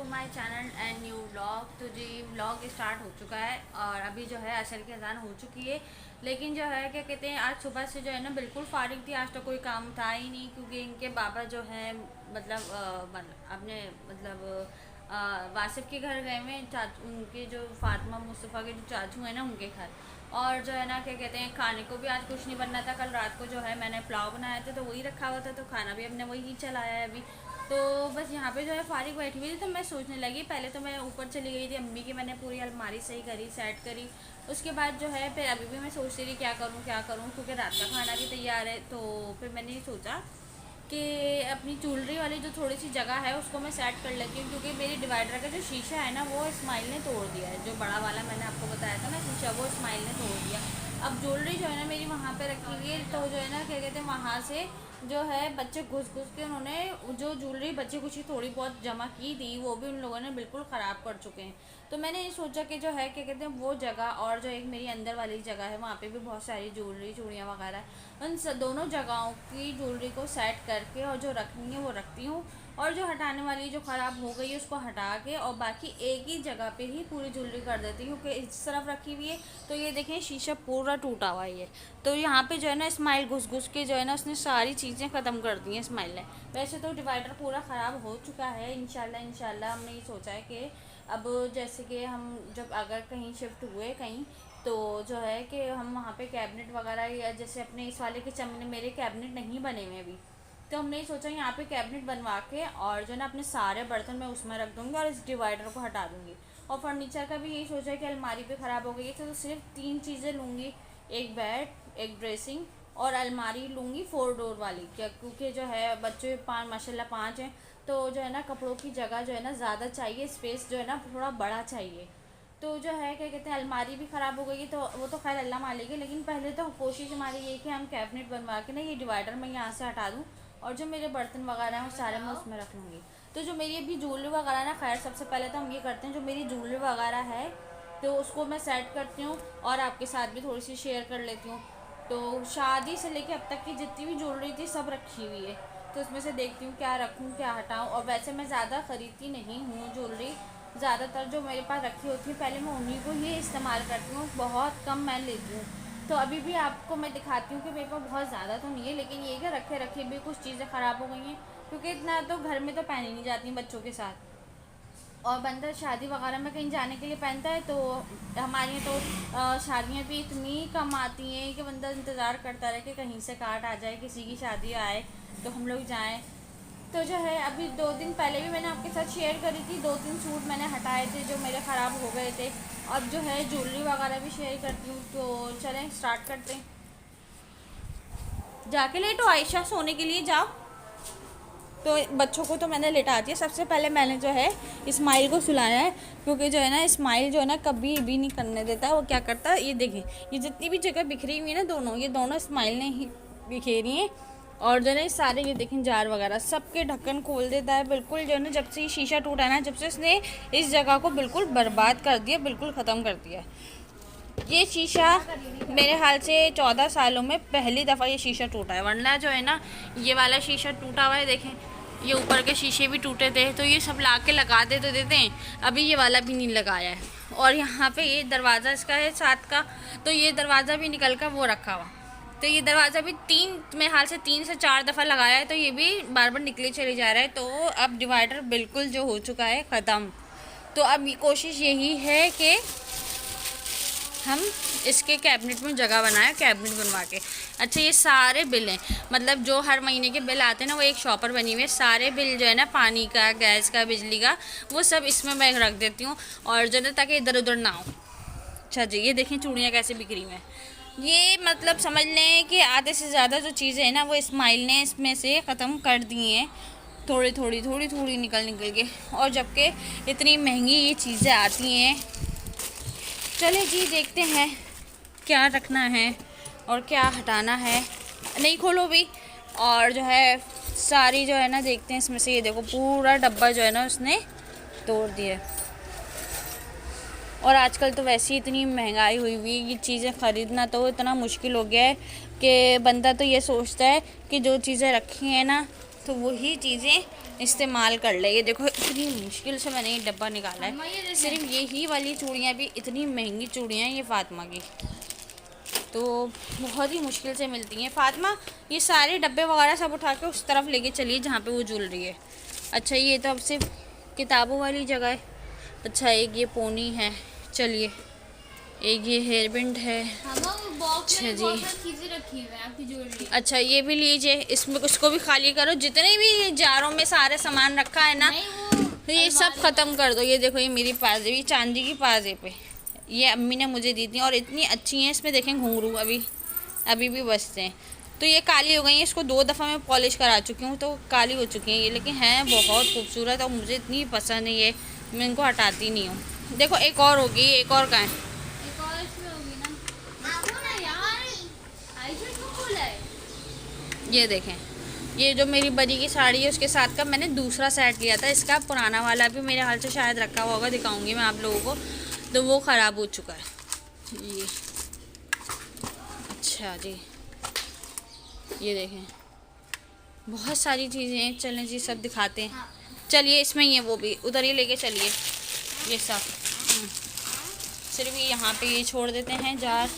My channel and new vlog. तो जी vlog start हो चुका है और अभी जो है असर की अजान हो चुकी है। लेकिन जो है क्या कहते हैं, आज सुबह से जो है ना बिल्कुल फारिग थी। आज तो कोई काम था ही नहीं क्योंकि इनके बाबा जो है मतलब अपने मतलब वासिफ के घर गए हुए हैं। चाचू उनके जो फातिमा मुस्तफ़ा के जो चाचू हैं ना उनके घर। और जो है ना क्या कहते हैं, खाने को भी आज कुछ नहीं बनना था। कल रात को जो है मैंने पुलाव बनाया था तो वही रखा हुआ था, तो खाना भी हमने वही चलाया है अभी। तो बस यहाँ पे जो है फारिग बैठी हुई थी तो मैं सोचने लगी। पहले तो मैं ऊपर चली गई थी अम्मी की, मैंने पूरी अलमारी सही करी, सेट करी। उसके बाद जो है फिर अभी भी मैं सोच रही क्या करूँ क्योंकि रात का खाना भी तैयार है। तो फिर मैंने सोचा कि अपनी ज्वेलरी वाली जो थोड़ी सी जगह है उसको मैं सेट कर लेती हूँ, क्योंकि मेरी डिवाइडर का जो शीशा है ना वो इस्माइल ने तोड़ दिया है। जो बड़ा वाला मैंने आपको बताया था ना शीशा, वो इस्माइल ने तोड़ दिया। अब ज्वेलरी जो है ना मेरी वहाँ पे रखी हुई है, तो जो है ना क्या कहते हैं वहाँ से जो है बच्चे घुस घुस के उन्होंने जो ज्वेलरी बची कुछ थोड़ी बहुत जमा की थी वो भी उन लोगों ने बिल्कुल ख़राब कर चुके हैं। तो मैंने ये सोचा कि जो है क्या कहते हैं वो जगह और जो एक मेरी अंदर वाली जगह है वहाँ पे भी बहुत सारी ज्वेलरी चूड़ियाँ वगैरह, उन दोनों जगहों की ज्वेलरी को सेट करके और जो रखनी है वो रखती हूँ, और जो हटाने वाली जो ख़राब हो गई है उसको हटा के और बाकी एक ही जगह पे ही पूरी ज्वेलरी कर देती हूँ। क्योंकि इस तरफ रखी हुई है तो ये देखें शीशा पूरा टूटा हुआ है। तो यहाँ पे जो है ना इस्माइल घुस घुस के जो है ना उसने सारी चीज़ें ख़त्म कर दी हैं इस्माइल ने। वैसे तो डिवाइडर पूरा ख़राब हो चुका है। इंशाल्लाह हमने ये सोचा है कि अब जैसे कि हम जब अगर कहीं शिफ्ट हुए कहीं, तो जो है कि हम वहाँ पे कैबिनेट वगैरह, या जैसे अपने इस वाले किचन में मेरे कैबिनेट नहीं बने हुए अभी, तो हमने ये सोचा यहाँ पे कैबिनेट बनवा के और जो है ना अपने सारे बर्तन मैं उसमें रख दूँगी और इस डिवाइडर को हटा दूँगी। और फर्नीचर का भी यही सोचा है कि अलमारी पे ख़राब हो गई है तो सिर्फ 3 चीज़ें लूँगी, एक बेड, एक ड्रेसिंग और अलमारी लूँगी 4 डोर वाली। क्या क्योंकि जो है बच्चे 5 माशाल्लाह 5 हैं, तो जो है ना कपड़ों की जगह जो है ना ज़्यादा चाहिए, स्पेस जो है ना थोड़ा बड़ा चाहिए। तो जो है क्या कहते हैं अलमारी भी ख़राब हो गई है, तो वो तो खैर अल्लाह मालिक है, लेकिन पहले तो कोशिश हमारी ये कि हम कैबिनेट बनवा के ना ये डिवाइडर मैं यहाँ से हटा दूँ और जो मेरे बर्तन वगैरह हैं वो सारे मैं उसमें रख लूँगी। तो जो मेरी अभी ज्वेलरी वगैरह ना, खैर सबसे पहले तो हम ये करते हैं जो मेरी ज्वेलरी वगैरह है तो उसको मैं सेट करती हूँ और आपके साथ भी थोड़ी सी शेयर कर लेती हूँ। तो शादी से लेके अब तक की जितनी भी ज्वेलरी थी सब रखी हुई है, तो उसमें से देखती हूँ क्या रखूँ क्या हटाऊँ। और वैसे मैं ज़्यादा ख़रीदती नहीं हूँ ज्वेलरी, ज़्यादातर जो मेरे पास रखी होती है पहले मैं उन्हीं को ही इस्तेमाल करती हूँ, बहुत कम मैं लेती हूँ। तो अभी भी आपको मैं दिखाती हूँ कि मेरे पास बहुत ज़्यादा तो नहीं है, लेकिन ये कि रखे रखे भी कुछ चीज़ें ख़राब हो गई हैं क्योंकि इतना तो घर में तो पहनी नहीं जाती बच्चों के साथ। और बंदा शादी वगैरह में कहीं जाने के लिए पहनता है, तो हमारे यहाँ तो शादियाँ भी इतनी कम आती हैं कि बंदा इंतज़ार करता रहे कि कहीं से कार्ड आ जाए, किसी की शादी आए तो हम लोग जाएँ। तो जो है अभी 2 दिन पहले भी मैंने आपके साथ शेयर करी थी, 2-3 सूट मैंने हटाए थे जो मेरे ख़राब हो गए थे। अब जो है ज्वेलरी वगैरह भी शेयर करती हूँ, तो चलें स्टार्ट करते हैं। जाके लेटो आयशा, सोने के लिए जाओ। तो बच्चों को तो मैंने लेटा दिया। सबसे पहले मैंने जो है इस्माइल को सुलाया है, क्योंकि जो है ना इस्माइल जो है ना कभी भी नहीं करने देता। वो क्या करता है ये देखिए, ये जितनी भी जगह बिखरी हुई है ना दोनों, ये दोनों इस्माइल ने ही बिखेरी हैं। और जो है ना सारे ये देखें जार वगैरह सबके ढक्कन खोल देता है बिल्कुल। जो है ना जब से ये शीशा टूटा है ना, जब से इसने इस जगह को बिल्कुल बर्बाद कर दिया, बिल्कुल ख़त्म कर दिया। ये शीशा मेरे हाल से 14 सालों में पहली दफ़ा ये शीशा टूटा है, वरना जो है ना ये वाला शीशा टूटा हुआ है। देखें ये ऊपर के शीशे भी टूटे थे, तो ये सब ला के लगा दे तो देते हैं, अभी ये वाला भी नहीं लगाया है। और यहाँ पे ये दरवाज़ा इसका है साथ का, तो ये दरवाज़ा भी निकल कर वो रखा हुआ। तो ये दरवाज़ा भी मेरे हाल से 3 से 4 दफ़ा लगाया है, तो ये भी बार बार निकले चले जा रहा है। तो अब डिवाइडर बिल्कुल जो हो चुका है ख़त्म। तो अब कोशिश यही है कि हम इसके कैबिनेट में जगह बनाए, कैबिनेट बनवा के। अच्छा ये सारे बिल हैं, मतलब जो हर महीने के बिल आते हैं ना वो एक शॉपर बनी हुई है। सारे बिल जो है ना पानी का, गैस का, बिजली का, वो सब इसमें मैं रख देती हूँ और जो है ताकि इधर उधर ना हो। अच्छा जी ये देखें चूड़ियाँ कैसे बिखरी हुई हैं। ये मतलब समझ लें कि आधे से ज़्यादा जो चीज़ें हैं ना वो इस्माइल ने इसमें से ख़त्म कर दी हैं, थोड़ी थोड़ी निकल के। और जबकि इतनी महंगी ये चीज़ें आती हैं। चले जी देखते हैं क्या रखना है और क्या हटाना है। नहीं खोलो भी। और जो है सारी जो है ना देखते हैं इसमें से, ये देखो पूरा डब्बा जो है ना उसने तोड़ दिया। और आजकल तो वैसे ही इतनी महंगाई हुई हुई, ये चीज़ें ख़रीदना तो इतना मुश्किल हो गया है कि बंदा तो ये सोचता है कि जो चीज़ें रखी हैं ना तो वही चीज़ें इस्तेमाल कर ले। ये देखो इतनी मुश्किल से मैंने ये डब्बा निकाला है। सिर्फ यही वाली चूड़ियाँ भी इतनी महंगी चूड़ियाँ हैं ये फ़ातिमा की, तो बहुत ही मुश्किल से मिलती हैं। फ़ातिमा ये सारे डब्बे वगैरह सब उठा के उस तरफ लेके चलिए जहाँ पे वो ज्वेलरी है। अच्छा ये तो अब सिर्फ किताबों वाली जगह है। अच्छा एक ये पोनी है, चलिए एक ये हेयर बैंड है। अच्छा जी, चीजें रखी हुई है आपकी ज्वेलरी। अच्छा ये भी लीजिए, इसमें उसको भी खाली करो। जितने भी जारों में सारे सामान रखा है ना ये सब ख़त्म कर दो। ये देखो ये मेरी पाजेबी चांदी की पाजेब, ये अम्मी ने मुझे दी थी और इतनी अच्छी हैं। इसमें देखें घुंघरू अभी भी बचते हैं। तो ये काली हो गई हैं, इसको 2 दफ़ा मैं पॉलिश करा चुकी हूँ तो काली हो चुकी हैं ये, लेकिन हैं बहुत खूबसूरत और मुझे इतनी पसंद है ये, मैं इनको हटाती नहीं हूँ। देखो एक और होगी, एक और कहाँ है? एक और इसमें होगी ना यार, आयशा क्यों बोला है? ये देखें, ये जो मेरी बड़ी की साड़ी है उसके साथ का मैंने दूसरा सेट लिया था। इसका पुराना वाला भी मेरे हाल से शायद रखा हुआ होगा, दिखाऊंगी मैं आप लोगों को। तो वो ख़राब हो चुका है ये। अच्छा जी ये देखें बहुत सारी चीज़ें हैं। चलें जी सब दिखाते हैं। चलिए इसमें ये वो भी उधर ही लेके चलिए ये सब। सिर्फ ये यहाँ पे ये छोड़ देते हैं जार,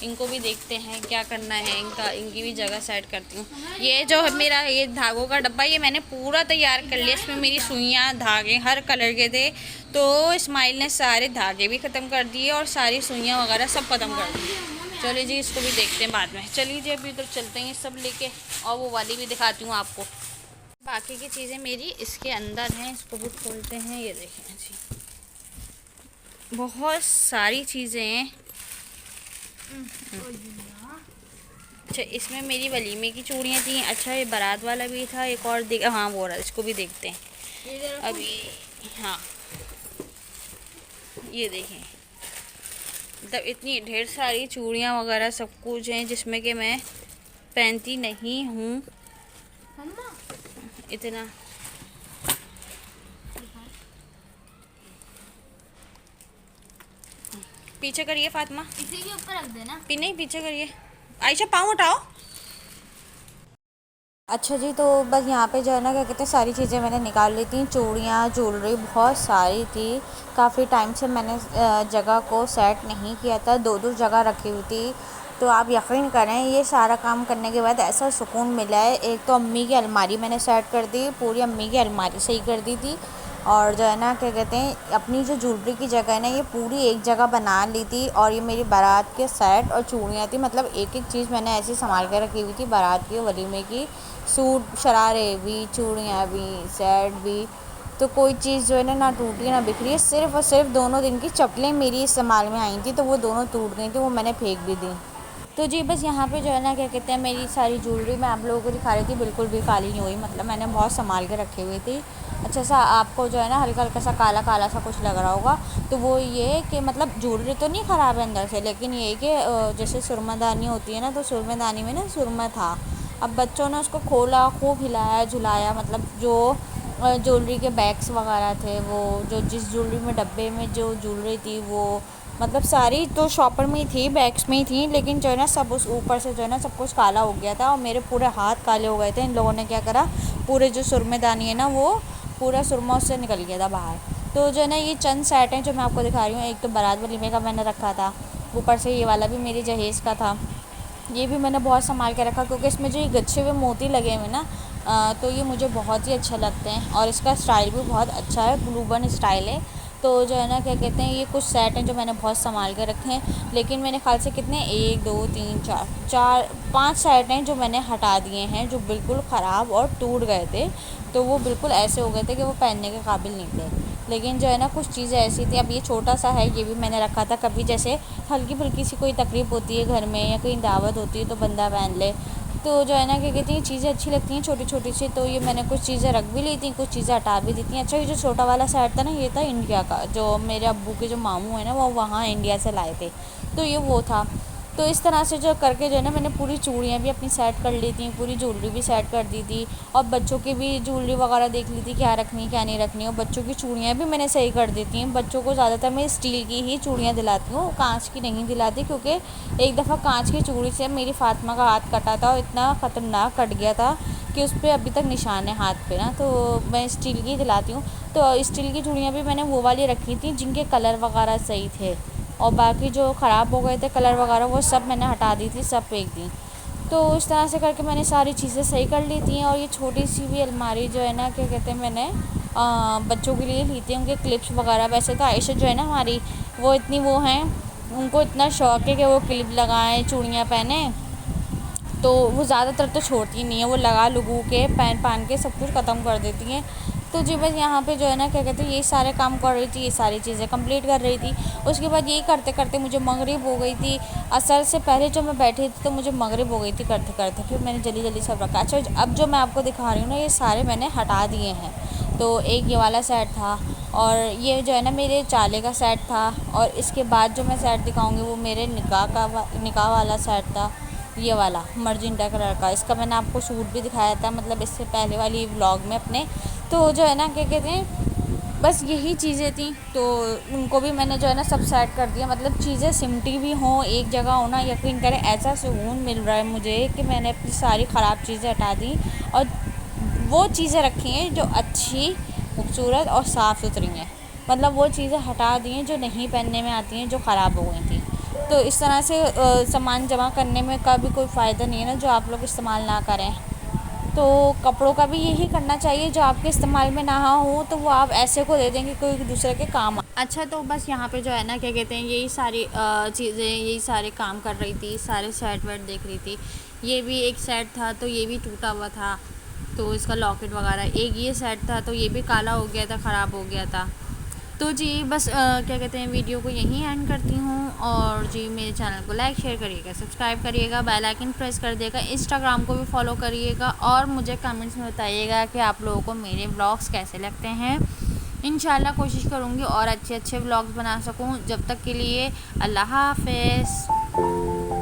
इनको भी देखते हैं क्या करना है इनका, इनकी भी जगह सेट करती हूँ। ये जो है मेरा ये धागों का डब्बा, ये मैंने पूरा तैयार कर लिया। इसमें मेरी सुइयाँ धागे हर कलर के थे, तो इस्माइल ने सारे धागे भी ख़त्म कर दिए और सारी सुइयाँ वगैरह सब ख़त्म कर दी। चलिए जी इसको भी देखते हैं बाद में। चलिए जी अभी उधर चलते हैं सब लेके, और वो वाली भी दिखाती हूँ आपको। बाकी की चीज़ें मेरी इसके अंदर हैं, इसको भी खोलते हैं। ये देखें जी बहुत सारी चीज़ें हैं। अच्छा इसमें मेरी वलीमे की चूड़ियाँ थी। अच्छा ये बारात वाला भी था, एक और हाँ वो रहा, इसको भी देखते हैं अभी। हाँ ये देखें मतलब इतनी ढेर सारी चूड़ियाँ वगैरह सब कुछ हैं जिसमें कि मैं पहनती नहीं हूँ इतना। पीछे करिए फ़ातिमा, इसी के ऊपर रख देना। नहीं पीछे करिए। आयशा पाँव उठाओ। अच्छा जी तो बस यहाँ पे जो है ना क्या कहते हैं सारी चीज़ें मैंने निकाल ली थी। चूड़ियाँ ज्वेलरी बहुत सारी थी। काफ़ी टाइम से मैंने जगह को सेट नहीं किया था, 2 जगह रखी हुई थी। तो आप यकीन करें ये सारा काम करने के बाद ऐसा सुकून मिला है। एक तो अम्मी की अलमारी मैंने सेट कर दी, पूरी अम्मी की अलमारी सही कर दी थी। और जो है ना क्या कहते हैं अपनी जो ज्वेलरी की जगह है ना ये पूरी एक जगह बना ली थी। और ये मेरी बारात के सेट और चूड़ियाँ थी, मतलब एक एक चीज़ मैंने ऐसी संभाल कर रखी हुई थी। बारात की वलीमे की सूट शरारे भी, चूड़ियाँ भी, सेट भी, तो कोई चीज़ जो है ना टूटी ना बिखरी है। सिर्फ़ और सिर्फ 2 दिन की चप्पलें मेरी इस्तेमाल में आई थी, तो वो दोनों टूट गई थी, वो मैंने फेंक भी दी। तो जी बस यहाँ पे जो है ना क्या कहते हैं मेरी सारी ज्वेलरी मैं आप लोगों को दिखा रही थी, बिल्कुल भी काली नहीं हुई, मतलब मैंने बहुत संभाल के रखी हुई थी। अच्छा सा आपको जो है ना हल्का हल्का सा काला काला सा कुछ लग रहा होगा, तो वो ये कि मतलब ज्वेलरी तो नहीं ख़राब है अंदर से, लेकिन ये कि जैसे सुरमादानी होती है ना, तो सुरमादानी में ना सुरमा था। अब बच्चों ने उसको खोला, खूब हिलाया झुलाया, मतलब जो ज्वेलरी के बैग्स वगैरह थे, वो जो जिस ज्वेलरी में डब्बे में जो ज्वेलरी थी वो मतलब सारी तो शॉपर में ही थी, बैग्स में ही थी, लेकिन जो है ना सब उस ऊपर से जो है ना सब कुछ काला हो गया था और मेरे पूरे हाथ काले हो गए थे। इन लोगों ने क्या करा, पूरे जो सुरमेदानी है ना वो पूरा सुरमा उससे निकल गया था बाहर। तो जो है ना ये चंद सेट हैं जो मैं आपको दिखा रही हूँ। एक तो बारात वलीमे का मैंने रखा था, ऊपर से ये वाला भी मेरी जहेज़ का था, ये भी मैंने बहुत संभाल के रखा क्योंकि इसमें जो ये गच्छे हुए मोती लगे हुए ना तो ये मुझे बहुत ही अच्छे लगते हैं और इसका स्टाइल भी बहुत अच्छा है, ग्लूबन स्टाइल है। तो जो है ना क्या कहते हैं ये कुछ सेट हैं जो मैंने बहुत संभाल के रखे हैं, लेकिन मेरे ख्याल से कितने 1 2 3 4 5 सेट हैं जो मैंने हटा दिए हैं, जो बिल्कुल ख़राब और टूट गए थे। तो वो बिल्कुल ऐसे हो गए थे कि वो पहनने के काबिल नहीं थे। लेकिन जो है ना कुछ चीज़ें ऐसी थी, अब ये छोटा सा है, ये भी मैंने रखा था कभी जैसे हल्की फुल्की सी कोई तकरीब होती है घर में या कहीं दावत होती है तो बंदा पहन ले। तो जो है ना क्या कहती हैं चीज़ें अच्छी लगती हैं छोटी छोटी सी, तो ये मैंने कुछ चीज़ें रख भी ली थी, कुछ चीज़ें हटा भी दी थी। अच्छा ये जो छोटा वाला सेट था ना ये था इंडिया का, जो मेरे अब्बू के जो मामू है ना वो वहाँ इंडिया से लाए थे, तो ये वो था। तो इस तरह से जो करके जो है ना मैंने पूरी चूड़ियाँ भी अपनी सेट कर ली थी, पूरी ज्वेलरी भी सेट कर दी थी, और बच्चों की भी ज्वेलरी वगैरह देख ली थी क्या रखनी क्या नहीं रखनी, और बच्चों की चूड़ियाँ भी मैंने सही कर दी थी। बच्चों को ज़्यादातर मैं स्टील की ही चूड़ियाँ दिलाती हूँ, कांच की नहीं दिलाती, क्योंकि एक दफ़ा कांच की चूड़ी से मेरी फ़ातिमा का हाथ कटा था और इतना ख़तरनाक कट गया था कि उस पर अभी तक निशान है हाथ पे ना, तो मैं स्टील की दिलाती हूँ। तो स्टील की चूड़ियाँ भी मैंने वो वाली रखी थी जिनके कलर वगैरह सही थे, और बाकी जो ख़राब हो गए थे कलर वगैरह वो सब मैंने हटा दी थी, सब फेंक दी। तो इस तरह से करके मैंने सारी चीज़ें सही कर ली थी। और ये छोटी सी भी अलमारी जो है ना क्या कहते हैं मैंने बच्चों के लिए ली थी, उनके क्लिप्स वगैरह। वैसे तो आयशा जो है ना हमारी वो इतनी वो हैं, उनको इतना शौक़ है कि वो क्लिप लगाएं चूड़ियाँ पहने, तो वो ज़्यादातर तो छोड़ती नहीं है, वो लगा लगू के पहन के सब कुछ ख़त्म कर देती हैं। तो जी बस यहाँ पे जो है ना क्या कहते हैं ये सारे काम कर रही थी, ये सारी चीज़ें कंप्लीट कर रही थी। उसके बाद यही करते करते मुझे मगरिब हो गई थी। असर से पहले जो मैं बैठी थी तो मुझे मगरिब हो गई थी करते करते, फिर मैंने जल्दी जल्दी सब रखा। अच्छा अब जो मैं आपको दिखा रही हूँ ना ये सारे मैंने हटा दिए हैं। तो एक ये वाला सेट था, और ये जो है ना मेरे चाले का सेट था, और इसके बाद जो मैं सेट दिखाऊँगी वो मेरे निकाह वाला सेट था, ये वाला मर्जिंटा कलर का। इसका मैंने आपको सूट भी दिखाया था, मतलब इससे पहले वाली व्लॉग में अपने। तो जो है ना क्या कहते हैं बस यही चीज़ें थी, तो उनको भी मैंने जो है ना सब सेट कर दिया। मतलब चीज़ें सिमटी भी हों एक जगह होना, यकीन करें ऐसा सुकून मिल रहा है मुझे कि मैंने अपनी सारी ख़राब चीज़ें हटा दी और वो चीज़ें रखी हैं जो अच्छी, खूबसूरत और साफ़ सुथरी हैं। मतलब वो चीज़ें हटा दी हैं जो नहीं पहनने में आती हैं, जो ख़राब हो गई थी। तो इस तरह से सामान जमा करने में का भी कोई फ़ायदा नहीं है ना, जो आप लोग इस्तेमाल ना करें। तो कपड़ों का भी यही करना चाहिए, जो आपके इस्तेमाल में ना हो तो वो आप ऐसे को दे देंगे कोई दूसरे के काम। अच्छा तो बस यहाँ पे जो है ना क्या कहते हैं यही सारी चीज़ें, यही सारे काम कर रही थी, सारे सेट वेट देख रही थी। ये भी एक सेट था तो ये भी टूटा हुआ था, तो इसका लॉकेट वगैरह। एक ये सेट था तो ये भी काला हो गया था, ख़राब हो गया था। तो जी बस क्या कहते हैं वीडियो को यहीं एंड करती हूँ। और जी मेरे चैनल को लाइक शेयर करिएगा, सब्सक्राइब करिएगा, बेल आइकन प्रेस कर दिएगा, इंस्टाग्राम को भी फॉलो करिएगा, और मुझे कमेंट्स में बताइएगा कि आप लोगों को मेरे व्लॉग्स कैसे लगते हैं। इंशाल्लाह कोशिश करूँगी और अच्छे अच्छे व्लॉग्स बना सकूँ। जब तक के लिए अल्लाह हाफ़िज़।